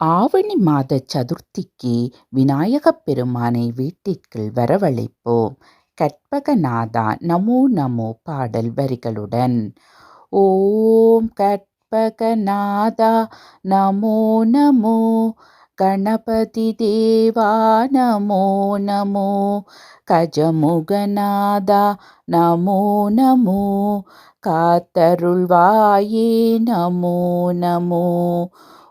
ஆவணி மாத சதுர்த்திக்கு விநாயகப் பெருமானை வீட்டிற்குள் வரவழைப்போம். கற்பகநாதா நமோ நமோ பாடல் வரிகளுடன். ஓம் கற்பகநாதா நமோ நமோ, கணபதி தேவா நமோ நமோ, கஜமுகநாதா நமோ நமோ, காத்தருள்வாயே நமோ நமோ.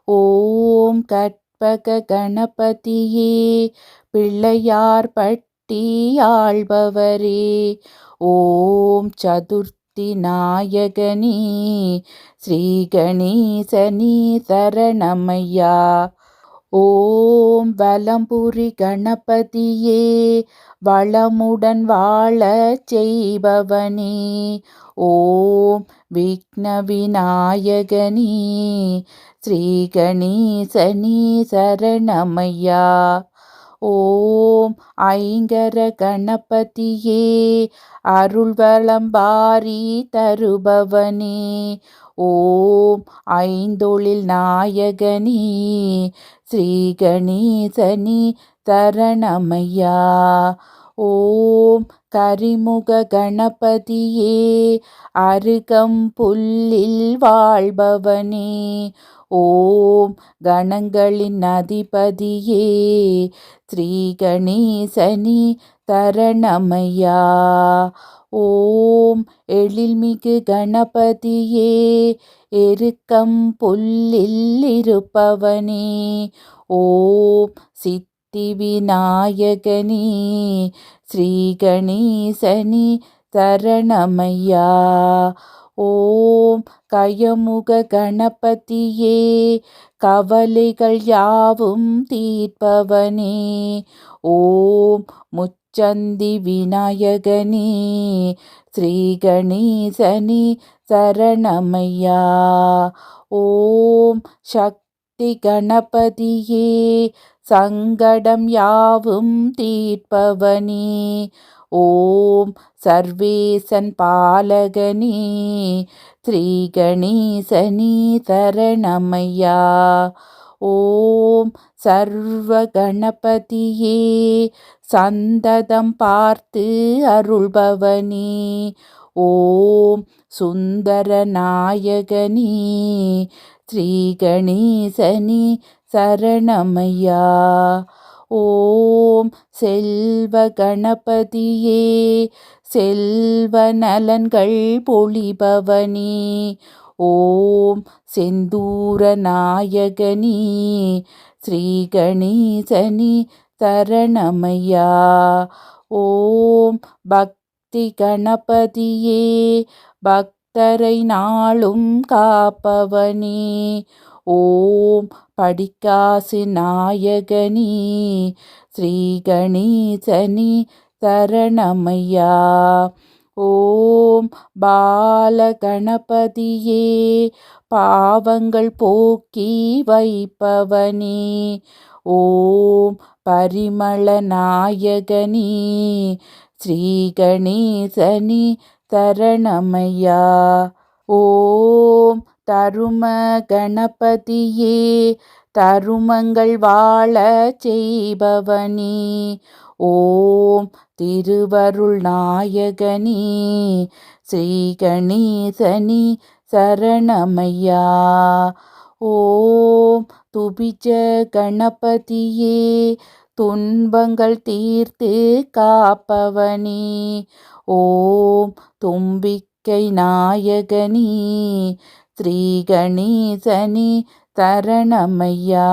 ஓம் கற்பக கணபதியே, பிள்ளையார் பட்டி ஆள்பவரே, ஓம் சதுர்த்தி நாயகனே, ஸ்ரீ கணேசனே சரணமையா. ஓம் வலம்புரி கணபதியே, வளமுடன் வாழச் செய்பவனே, ஓம் விக்ன விநாயகனே, ஸ்ரீ கணேசனே சரணமையா. ஓம் ஐங்கர கணபதியே, அருள்வளம் வாரி தருபவனே, ஓம் ஐந்தொழில் நாயகனே, ஸ்ரீ கணேசனே சரணமையா. ஓம் கரிமுக கணபதியே, அருகம்புல்லில் வாழ்பவனே, ஓம் கணங்களின் அதிபதியே, ஸ்ரீ கணேசனே சரணமையா. ஓம் எழில்மிகு கணபதியே, எருக்கம் புல்லில் இருப்பவனே, ஓம் சித்தி விநாயகனே, ஸ்ரீ கணேசனே சரணமையா. ஓம் கயமுக கணபதியே, கவலைகள் யாவும் தீர்ப்பவனே, ஓம் முச்சந்தி விநாயகனே, ஸ்ரீ கணேசனே சரணமையா. ஓம் சக்தி கணபதியே, சங்கடம் யாவும் தீர்ப்பவனே, ஓம் சர்வேசன் பாலகனே, ஸ்ரீ கணேசனே சரணமையா. ஓம் சர்வ கணபதியே, சந்ததம் பார்த்து அருள்பவனே, ஓம் சுந்தர நாயகனே, ஸ்ரீ கணேசனே சரணமையா. ஓம் செல்வ கணபதியே, செல்வ நலன்கள் பொழிபவனே, ஓம் செந்தூர நாயகனே, ஸ்ரீ கணேசனே சரணமையா. ஓம் பக்தி கணபதியே, பக்தரை நாளும் காப்பவனே, ஓம் படிக்காசு நாயகனே, ஸ்ரீ கணேசனே சரணமையா. ஓம் பால கணபதியே, பாவங்கள் போக்கி வைப்பவனே, ஓம் பரிமள நாயகனே, ஸ்ரீ கணேசனே சரணமையா. ஓம் தரும கணபதியே, தருமங்கள் வாழ செய்பவனே, ஓம் திருவருள் நாயகனே, ஸ்ரீ கணேசனே சரணமையா. ஓம் துபிஜ கணபதியே, துன்பங்கள் தீர்த்து காப்பவனே, ஓம் தும்பிக்கை நாயகனே, ஸ்ரீ கணேசனே சரணமையா.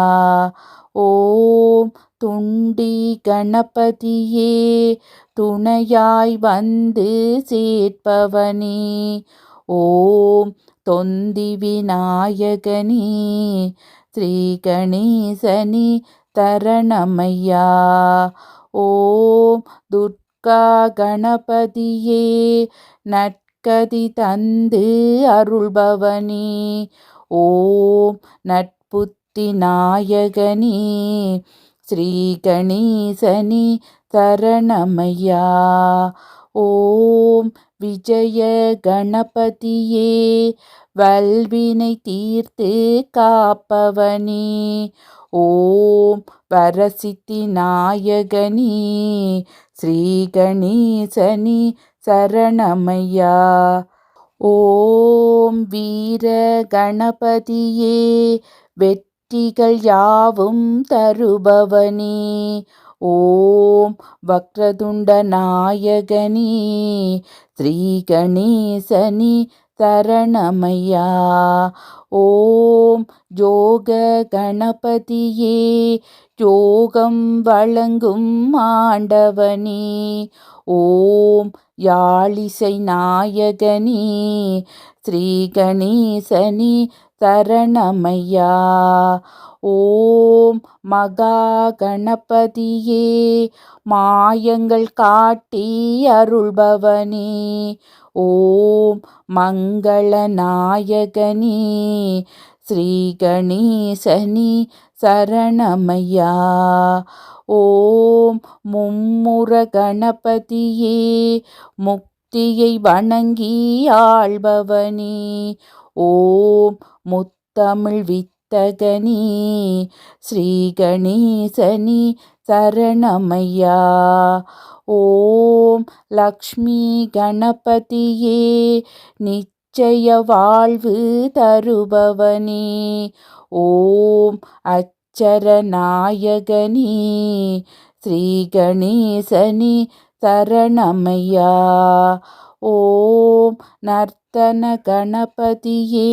ஓம் துண்டி கணபதியே, துணையாய் வந்து சேர்ப்பவனே, ஓம் தொந்தி விநாயகனே, ஸ்ரீ கணேசனே சரணமையா. ஓம் துர்கா கணபதியே, நற்கதி தந்து அருள்பவனே, ஓம் நட்புத்தி நாயகனே, ஸ்ரீ கணேசனே சரணமையா. ஓம் விஜய கணபதியே வல்வினை தீர்த்து காப்பவனே. ஓம் வரசித்தி நாயகனே ஸ்ரீ கணேசனே சரணமையா. ஓம் வீர கணபதியே வெற்றிகள் யாவும் தருபவனே. ஓம் வக்ரதுண்ட நாயகனே ஸ்ரீ கணேசனே சரணமையா. ஓம் யோக கணபதியே யோகம் வழங்கும் ஆண்டவனே. ஓம் யாழிசை நாயகனே ஸ்ரீ கணேசனே சரணமையா. ஓம் மகா கணபதியே மாயங்கள் காட்டி அருள்பவனே. ஓம் மங்கள நாயகனே ஸ்ரீ கணேசனே சரணமையா. ஓம் மும்முர கணபதியே முக்தியை வணங்கி ஆள்பவனே. ஓம் முத்தமிழ் வித்தகனே ஸ்ரீ கணேசனே சரணமையா. ஓம் லக்ஷ்மி கணபதியே நிச்சய வாழ்வு தருபவனே. ஓம் அச்சர நாயகனே ஸ்ரீ கணேசனே சரணமையா. ஓம் நர்த்தன கணபதியே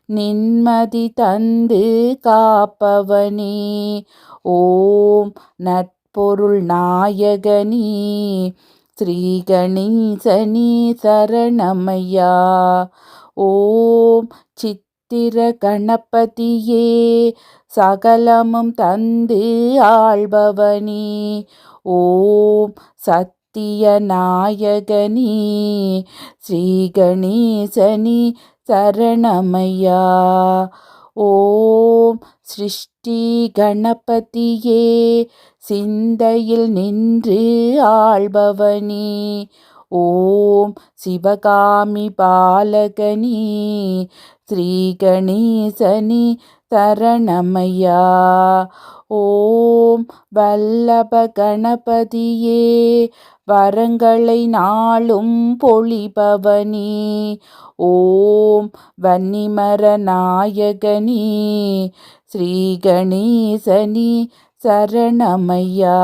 நிம்மதி தந்து காப்பவனே. ஓம் நட்பொருள் நாயகனே ஸ்ரீ கணேசனே சரணமையா. ஓம் சித்திர கணபதியே சகலமும் தந்து ஆள்பவனே. ஓம் சத்திய நாயகனே ஸ்ரீ கணேசனே சரணமையா. ஓம் சிருஷ்டி கணபதியே சிந்தையில் நின்று ஆள்பவனே. ஓம் சிவகாமி பாலகனே ஸ்ரீ கணேசனே சரணமையா. ஓம் வல்லப கணபதியே வரங்களை நாளும் பொழிபவனே. ஓம் வன்னிமர நாயகனே ஸ்ரீ கணேசனே சரணமையா.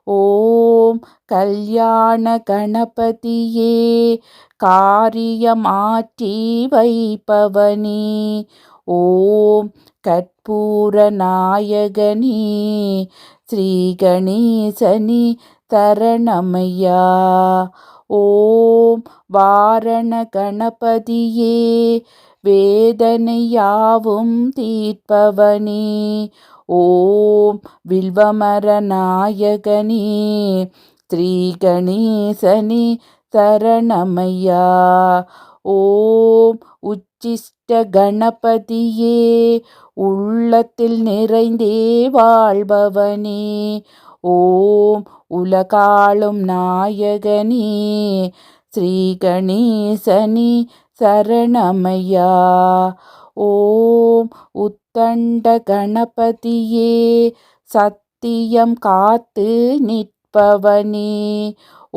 ஓம் கல்யாண கணபதியே காரியமாற்றி வைப்பவனே. ஓம் கற்பூர நாயகனே ஸ்ரீ கணேசனே சரணமையா. ஓம் வாரண கணபதியே வேதனை யாவும் தீர்ப்பவனே. ஓம் வில்வமர நாயகனே ஸ்ரீ கணேசனே சரணமையா. ஓம் உச்சிஷ்ட கணபதியே உள்ளத்தில் நிறைந்தே வாழ்பவனே. ஓம் உலகாளும் நாயகனே ஸ்ரீ கணேசனே சரணமையா. ஓம் உத்தண்ட கணபதியே சத்தியம் காத்து நிற்பவனே.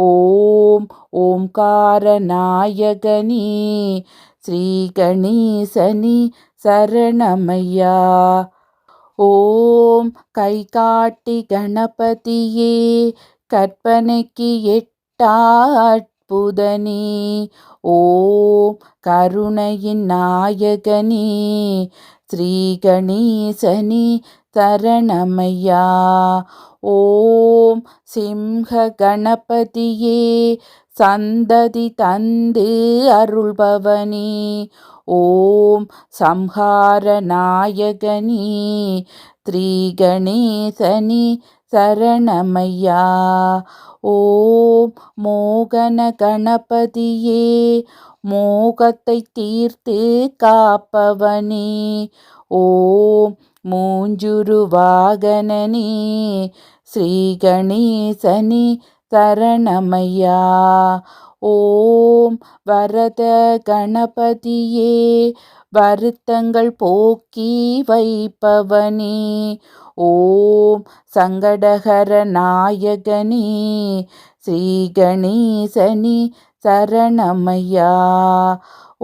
ஓம் ஓம்கார நாயகனே ஸ்ரீ கணேசனே சரணமையா. ஓம் கை காட்டி கணபதியே கற்பனைக்கு எட்டா அற்புதனே. ஓம் கருணையின் நாயகனே ஸ்ரீ கணேசனே சரணமையா. ஓம் சிம்ஹ கணபதியே சந்ததி தந்து அருள்பவனே. ஓம் சம்ஹார நாயகனே ஸ்ரீ கணேசனே சரணமையா. ஓம் மோகன கணபதியே மோகத்தை தீர்த்து காப்பவனே. ஓம் மூஞ்சுரு வாகனனே ஸ்ரீ கணேசனே சரணமையா. ஓம் வரத கணபதியே வருத்தங்கள் போக்கி வைப்பவனே. ஓம் சங்கடஹர நாயகனே ஸ்ரீ கணேசனே சரணமையா.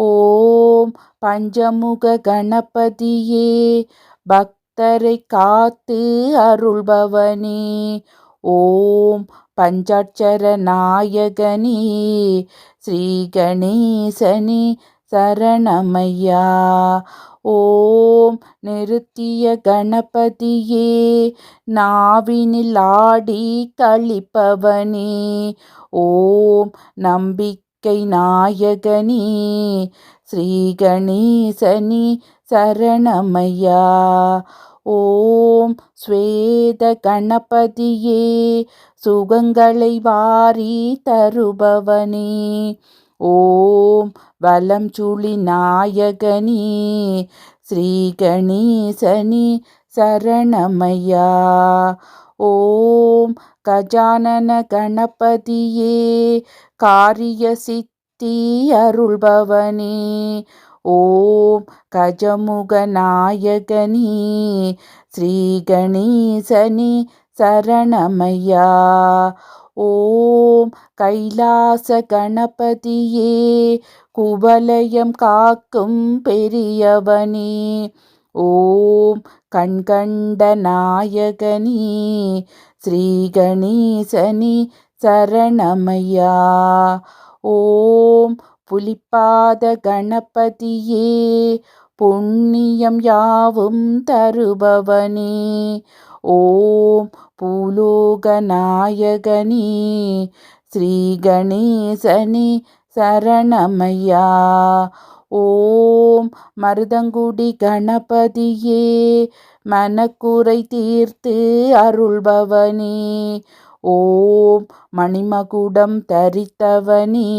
ஓம் பஞ்சமுக கணபதியே பக்தரை காத்து அருள்பவனே. ஓம் பஞ்சாட்சர நாயகனே ஸ்ரீ கணேசனே சரணமையா. ஓம் நிருத்திய கணபதியே நாவினில் ஆடி கழிப்பவனே. ஓம் நம்பிக்கை நாயகனே ஸ்ரீ கணேசனே சரணமையா. ஓம் ஸ்வேத கணபதியே சுகங்களை வாரி தருபவனே. ஓம் வலம் சுழி நாயகனே ஸ்ரீ கணேசனே சரணமையா. ஓம் கஜானன கணபதியே காரிய சித்தி அருள்பவனே. ஓம் கஜமுக நாயகனே ஸ்ரீ கணேசனே சரணமையா. ஓம் கைலாச கணபதியே குவலயம் காக்கும் பெரியவனே. ஓம் கண்கண்ட நாயகனே ஸ்ரீ கணேசனே சரணமையா. ஓம் புலிப்பாத கணபதியே புண்ணியம் யாவும் தருபவனே. ஓம் பூலோக நாயகனே ஸ்ரீ கணேசனே சரணமையா. ஓம் மருதங்குடி கணபதியே மனக்குறை தீர்த்து அருள்பவனே. ஓம் மணிமகுடம் தரித்தவனே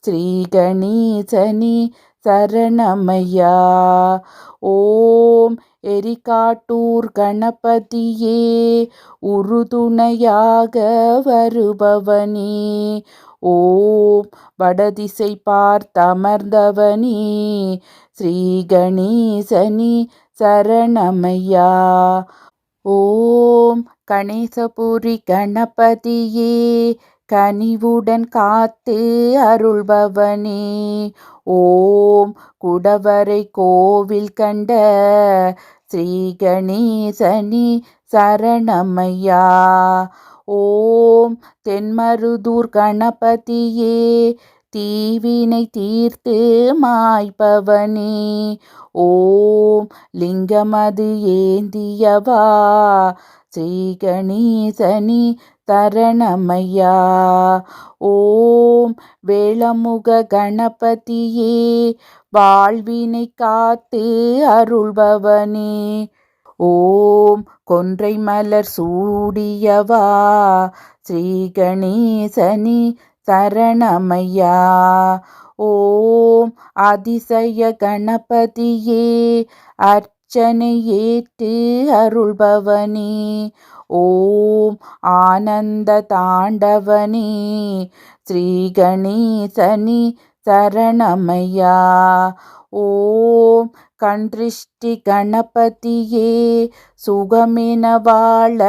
ஸ்ரீ கணேசனே சரணமையா. ஓம் எரிகாட்டூர் கணபதியே உறுதுணையாக வருபவனே. ஓம் வடதிசை பார்த்தமர்ந்தவனே ஸ்ரீ கணேசனே சரணமையா. ஓம் கணேசபுரி கணபதியே கனிவுடன் காத்து அருள்பவனே. ஓம் குடவரை கோவில் கண்ட ஸ்ரீ கணேசனே சரணமையா. ஓம் தென்மருதூர் கணபதியே தீவினை தீர்த்து மாய்ப்பவனே. ஓம் லிங்கமது ஏந்தியவா ஸ்ரீ கணேசனே சரணமையா. ஓம் வேளமுக கணபதியே வாழ்வினை காத்து அருள்பவனே. ஓம் கொன்றை மலர் சூடியவா ஸ்ரீ கணேசனே சரணமையா. ஓம் அதிசய கணபதியே அர்ச்சனை ஏற்று அருள்பவனே. ஓம் ஆனந்த தாண்டவனே ஸ்ரீ கணேசனே சரணமையா. ஓம் கண்திருஷ்டி கணபதியே சுகமென வாழ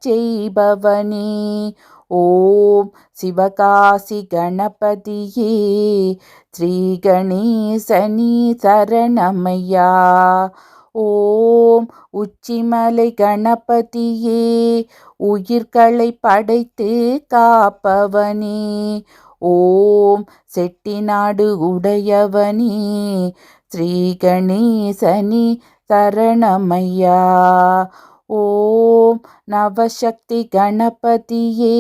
செய்பவனே. ஓம் சிவகாசி கணபதியே ஸ்ரீ கணேசனே சரணமையா. ஓம் உச்சிமலை கணபதியே உயிர்களை படைத்து காப்பவனே. ஓம் செட்டிநாடு உடையவனே ஸ்ரீ கணேசனே சரணமையா. ஓம் நவசக்தி கணபதியே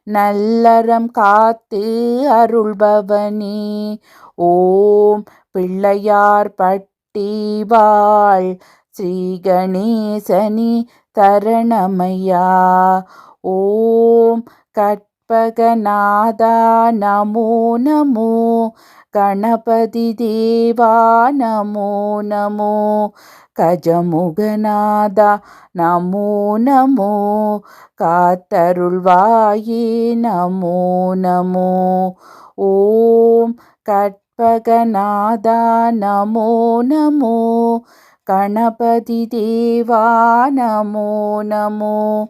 நல்லறம் காத்து அருள்பவனே. ஓம் பிள்ளையார் பட்டி வாழ் ஸ்ரீ கணேசனே சரணமையா. ஓம் கற்பகநாதா நமோ நமோ கணபதி தேவா நமோ நமோ கஜமுகநாதா நமோ நமோ, காத்தருள்வாயே நமோ நமோ. ஓம் கற்பகநாதா நமோ நமோ, கணபதி தேவா நமோ நமோ,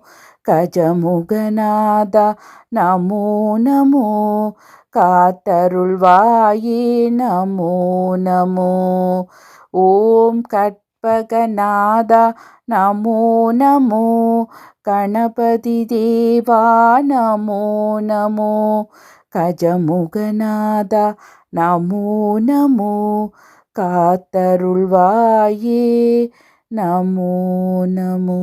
கஜமுகநாதா நமோ நமோ, காத்தருள்வாயே நமோ நமோ. ஓம் கற்பகநாதா நமோ நமோ, கணபதி தேவா நமோ நமோ, கஜமுகநாதா நமோ நமோ, காத்தருள்வாயே நமோ நமோ.